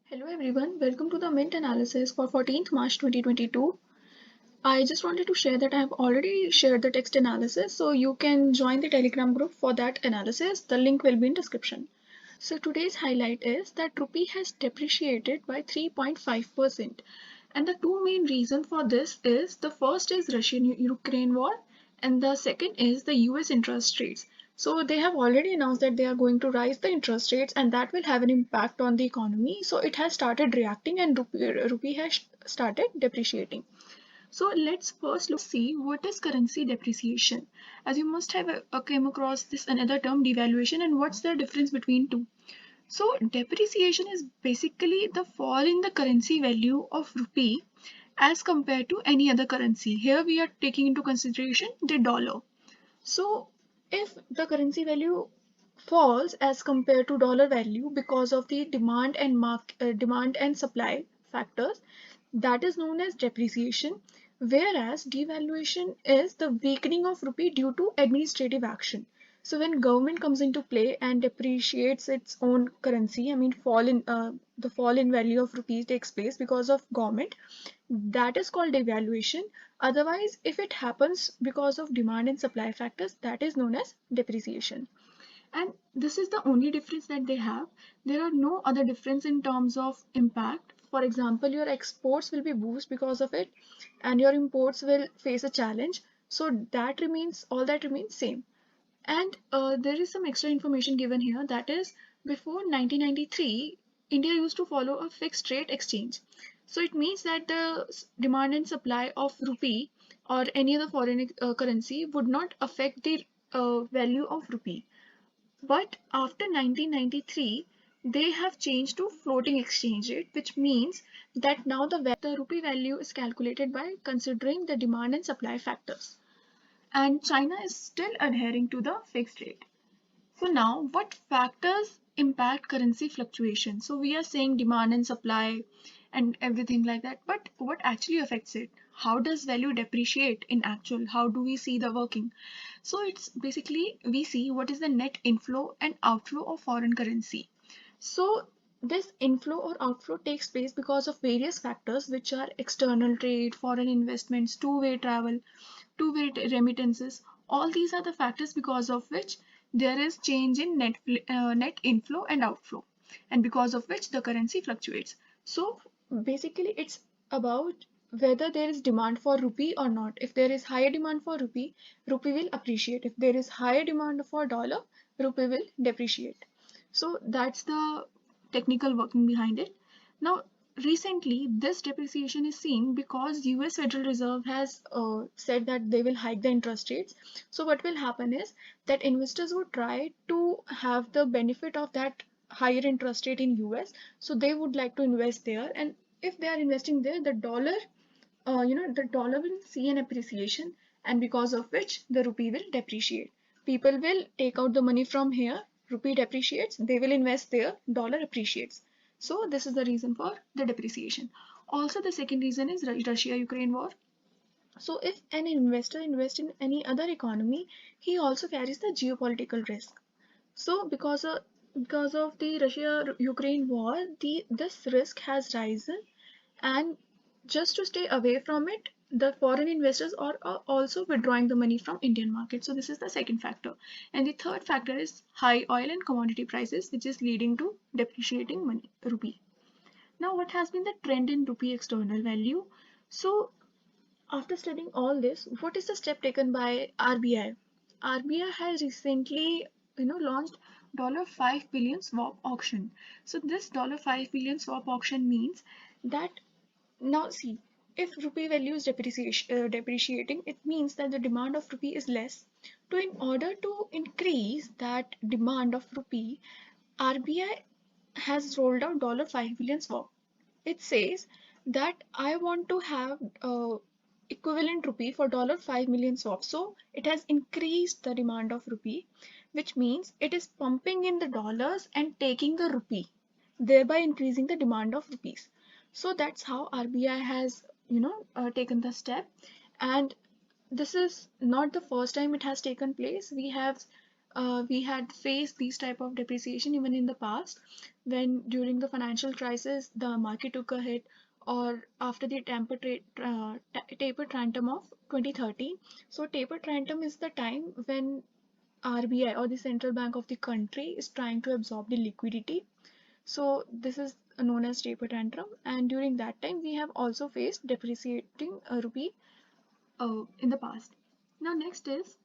Hello everyone, welcome to the Mint analysis for 14th March 2022. I just wanted to share that I have already shared the text analysis, so you can join the Telegram group for that analysis. The link will be in description. So today's highlight is that rupee has depreciated by 3.5%. And the two main reasons for this is the first is Russian-Ukraine war and the second is the US interest rates. So they have already announced that they are going to rise the interest rates and that will have an impact on the economy. So it has started reacting and rupee has started depreciating. So let's first see what is currency depreciation. As you must have came across this another term devaluation and what's the difference between two. So depreciation is basically the fall in the currency value of rupee as compared to any other currency. Here we are taking into consideration the dollar. So if the currency value falls as compared to dollar value because of the demand and supply factors, that is known as depreciation, whereas devaluation is the weakening of rupee due to administrative action. So when government comes into play and depreciates its own currency, I mean the fall in value of rupees takes place because of government, that is called devaluation. Otherwise, if it happens because of demand and supply factors, that is known as depreciation. And this is the only difference that they have. There are no other difference in terms of impact. For example, your exports will be boost because of it, and your imports will face a challenge. So that remains all that remains same. And there is some extra information given here, that is before 1993, India used to follow a fixed rate exchange. So it means that the demand and supply of rupee or any other foreign currency would not affect the value of rupee. But after 1993, they have changed to floating exchange rate, which means that now the rupee value is calculated by considering the demand and supply factors. And China is still adhering to the fixed rate. So now what factors impact currency fluctuation? So we are saying demand and supply and everything like that, but what actually affects it? How does value depreciate in actual? How do we see the working? So it's basically we see what is the net inflow and outflow of foreign currency. So this inflow or outflow takes place because of various factors which are external trade, foreign investments, two-way travel, two-way remittances. All these are the factors because of which there is change in net inflow and outflow, and because of which the currency fluctuates. So basically it's about whether there is demand for rupee or not. If there is higher demand for rupee, rupee will appreciate. If there is higher demand for dollar, rupee will depreciate. So that's the technical working behind it. Now, recently, this depreciation is seen because US Federal Reserve has said that they will hike the interest rates. So what will happen is that investors would try to have the benefit of that higher interest rate in US. So they would like to invest there, and if they are investing there, the dollar will see an appreciation, and because of which the rupee will depreciate. People will take out the money from here, rupee depreciates, they will invest there, dollar appreciates. So this is the reason for the depreciation. Also, the second reason is Russia-Ukraine war. So if an investor invests in any other economy, he also carries the geopolitical risk. So because of the Russia-Ukraine war, this risk has risen, and just to stay away from it, the foreign investors are also withdrawing the money from Indian market. So this is the second factor. And the third factor is high oil and commodity prices, which is leading to depreciating money, rupee. Now, what has been the trend in rupee external value? So after studying all this, what is the step taken by RBI? RBI has recently, launched $5 billion swap auction. So this $5 billion swap auction means that now see, if rupee value is depreciating, it means that the demand of rupee is less. So in order to increase that demand of rupee, RBI has rolled out $5 billion swap. It says that I want to have equivalent rupee for $5 million swap. So it has increased the demand of rupee, which means it is pumping in the dollars and taking the rupee, thereby increasing the demand of rupees. So that's how RBI has, taken the step. And this is not the first time it has taken place. We have we had faced these type of depreciation even in the past, when during the financial crisis the market took a hit, or after the taper tantrum of 2013. So taper tantrum is the time when RBI, or the central bank of the country, is trying to absorb the liquidity. So this is known as taper tantrum, and during that time we have also faced depreciating rupee in the past. Now next is,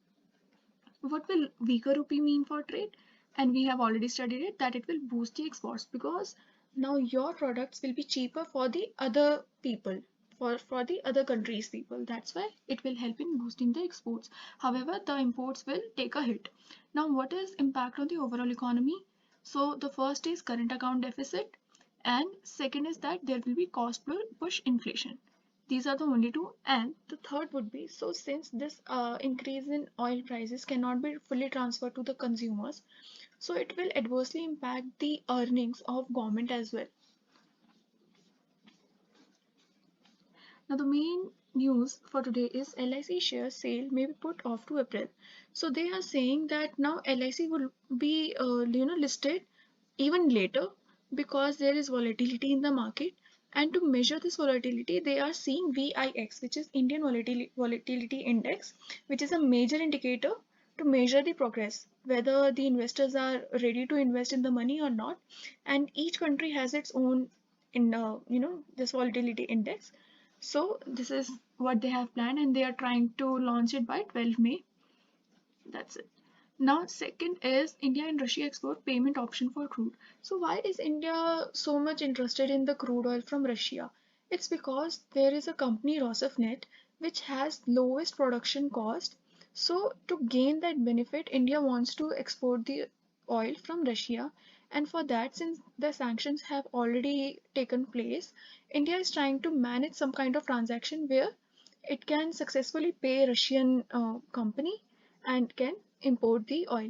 what will weaker rupee mean for trade? And we have already studied it, that it will boost the exports, because now your products will be cheaper for the other people, for the other countries people. That's why it will help in boosting the exports. However, the imports will take a hit. Now what is impact on the overall economy? So the first is current account deficit, and second is that there will be cost push inflation. These are the only two. And the third would be, so since this increase in oil prices cannot be fully transferred to the consumers, so it will adversely impact the earnings of government as well. Now the main news for today is LIC share sale may be put off to April. So they are saying that now LIC will be listed even later, because there is volatility in the market, and to measure this volatility they are seeing VIX, which is Indian Volatility Index, which is a major indicator to measure the progress, whether the investors are ready to invest in the money or not. And each country has its own in this volatility index. So this is what they have planned, and they are trying to launch it by 12 May. That's it. Now, second is India and Russia export payment option for crude. So why is India so much interested in the crude oil from Russia? It's because there is a company, Rosneft, which has lowest production cost. So to gain that benefit, India wants to export the oil from Russia. And for that, since the sanctions have already taken place, India is trying to manage some kind of transaction where it can successfully pay Russian company and can import the oil.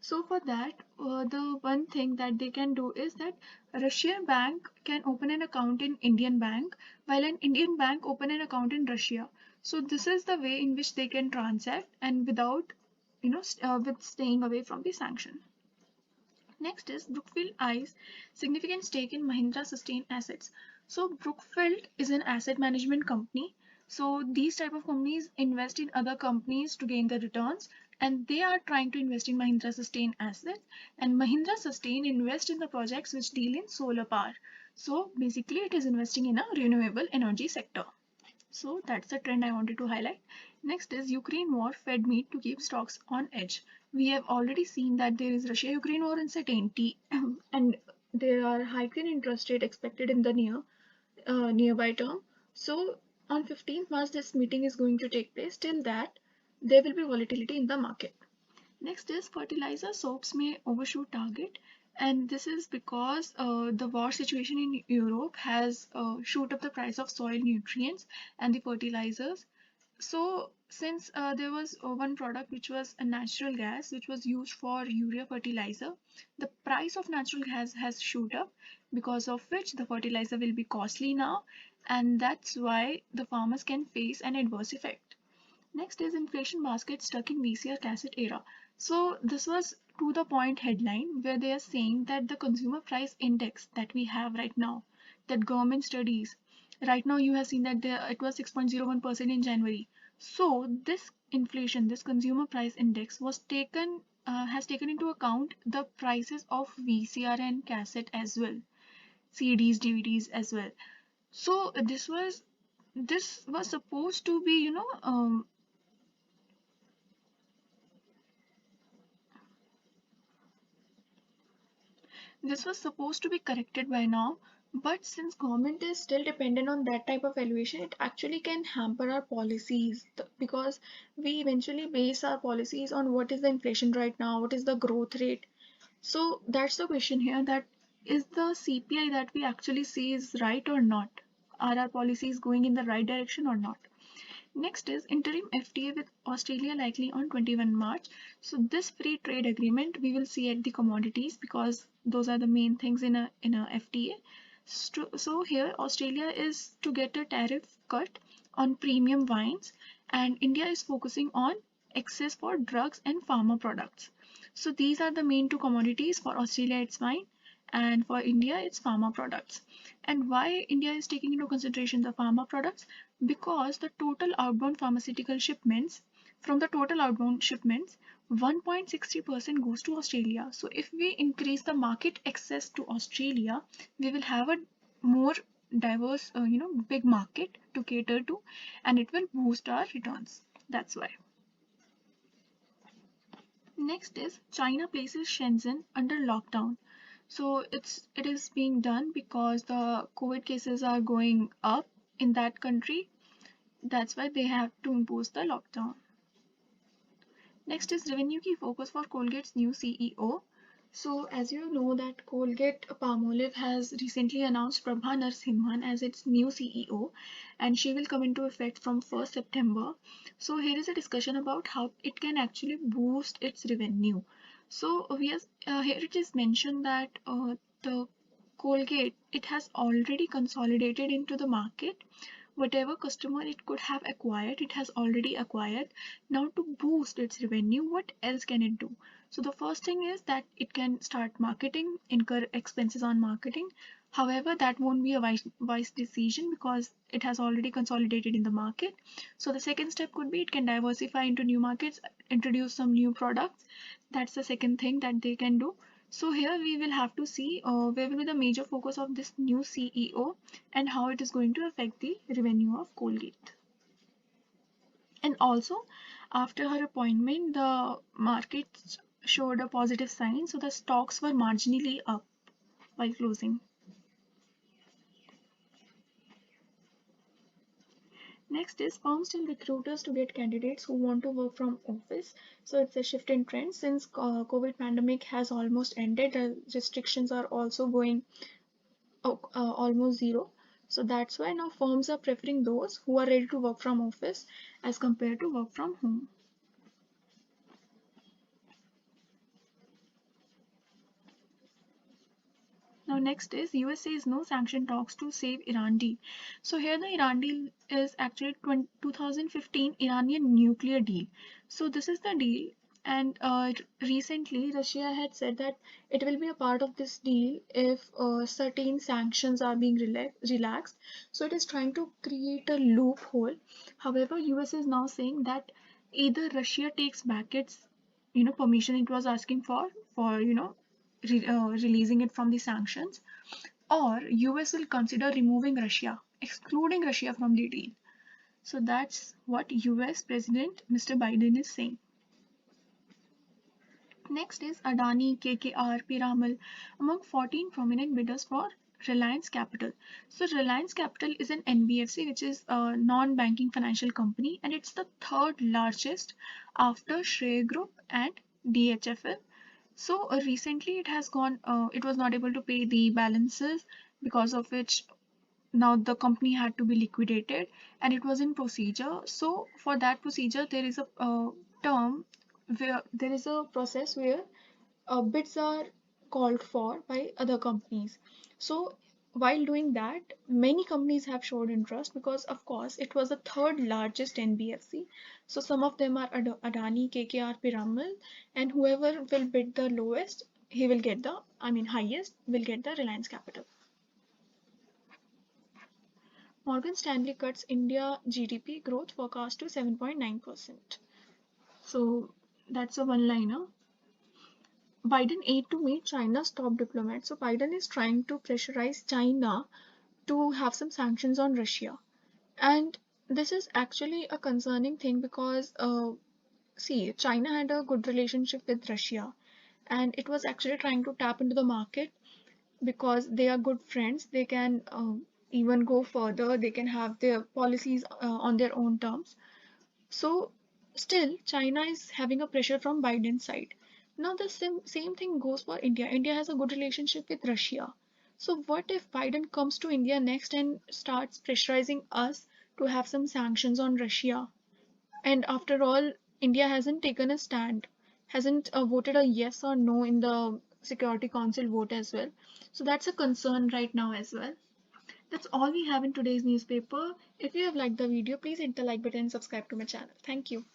So for that, the one thing that they can do is that a Russian bank can open an account in Indian bank, while an Indian bank open an account in Russia. So this is the way in which they can transact, and without with staying away from the sanction. Next is Brookfield eyes significant stake in Mahindra Sustain Assets. So Brookfield is an asset management company. So these type of companies invest in other companies to gain the returns, and they are trying to invest in Mahindra Sustain Assets. And Mahindra Sustain invest in the projects which deal in solar power. So basically it is investing in a renewable energy sector. So that's the trend I wanted to highlight. Next is Ukraine war fed meat to keep stocks on edge. We have already seen that there is Russia-Ukraine war uncertainty, and there are hikes in interest rate expected in the nearby term. So on 15th March, this meeting is going to take place. Till that, there will be volatility in the market. Next is fertilizer soaps may overshoot target, and this is because the war situation in Europe has shoot up the price of soil nutrients and the fertilizers. So since there was one product which was a natural gas which was used for urea fertilizer, the price of natural gas has shoot up, because of which the fertilizer will be costly now, and that's why the farmers can face an adverse effect. Next is inflation basket stuck in VCR cassette era. So this was to the point headline where they are saying that the consumer price index that we have right now, that government studies, right now you have seen that it was 6.01% in January. So this inflation, this consumer price index was taken has taken into account the prices of VCR and cassette as well, CDs, DVDs as well. So this was supposed to be, this was supposed to be corrected by now, but since government is still dependent on that type of valuation, it actually can hamper our policies, because we eventually base our policies on what is the inflation right now, what is the growth rate. So that's the question here, that is the CPI that we actually see is right or not? Are our policies going in the right direction or not? Next is interim FTA with Australia likely on 21 March. So this free trade agreement we will see at the commodities, because those are the main things in a FTA. So here Australia is to get a tariff cut on premium wines, and India is focusing on access for drugs and pharma products. So these are the main two commodities. For Australia, it's wine, and for India, it's pharma products. And why India is taking into consideration the pharma products? Because the total outbound pharmaceutical shipments, from the total outbound shipments, 1.60% goes to Australia. So if we increase the market access to Australia, we will have a more diverse, big market to cater to, and it will boost our returns. That's why. Next is China places Shenzhen under lockdown. So it is being done because the COVID cases are going up in that country. That's why they have to impose the lockdown. Next is revenue key focus for Colgate's new CEO. So as you know that Colgate Palmolive has recently announced Prabha Narasimhan as its new CEO, and she will come into effect from 1st September. So here is a discussion about how it can actually boost its revenue. So here it is mentioned that the Colgate, it has already consolidated into the market. Whatever customer it could have acquired, it has already acquired. Now to boost its revenue, what else can it do? So the first thing is that it can start marketing, incur expenses on marketing. However, that won't be a wise decision because it has already consolidated in the market. So the second step could be it can diversify into new markets, introduce some new products. That's the second thing that they can do. So here we will have to see where will be the major focus of this new CEO and how it is going to affect the revenue of Colgate. And also, after her appointment, the markets showed a positive sign, so the stocks were marginally up while closing. Next is firms tell recruiters to get candidates who want to work from office. So it's a shift in trend since COVID pandemic has almost ended. Restrictions are also going almost zero. So that's why now firms are preferring those who are ready to work from office as compared to work from home. Now next is USA's no sanction talks to save Iran deal. So here the Iran deal is actually 2015 Iranian nuclear deal. So this is the deal, and recently Russia had said that it will be a part of this deal if certain sanctions are being relaxed. So it is trying to create a loophole. However, US is now saying that either Russia takes back its permission it was asking for releasing it from the sanctions, or US will consider removing Russia, excluding Russia from the deal. So that's what US President Mr. Biden is saying. Next is Adani, KKR, Piramal among 14 prominent bidders for Reliance Capital. So Reliance Capital is an NBFC, which is a non-banking financial company, and it's the third largest after Shrey Group and DHFL. So recently it was not able to pay the balances, because of which now the company had to be liquidated, and it was in procedure. So for that procedure, there is a term where there is a process where bids are called for by other companies. So while doing that, many companies have showed interest because, of course, it was the third largest NBFC. So some of them are Adani, KKR, Piramal, and whoever will bid the lowest, he will get highest will get the Reliance Capital. Morgan Stanley cuts India GDP growth forecast to 7.9%. So that's a one-liner. Biden aide to meet China's top diplomat. So Biden is trying to pressurize China to have some sanctions on Russia. And this is actually a concerning thing because, see, China had a good relationship with Russia, and it was actually trying to tap into the market because they are good friends. They can even go further, they can have their policies on their own terms. So still, China is having a pressure from Biden's side. Now the same thing goes for India. India has a good relationship with Russia. So what if Biden comes to India next and starts pressurizing us to have some sanctions on Russia? And after all, India hasn't taken a stand, hasn't voted a yes or no in the Security Council vote as well. So that's a concern right now as well. That's all we have in today's newspaper. If you have liked the video, please hit the like button and subscribe to my channel. Thank you.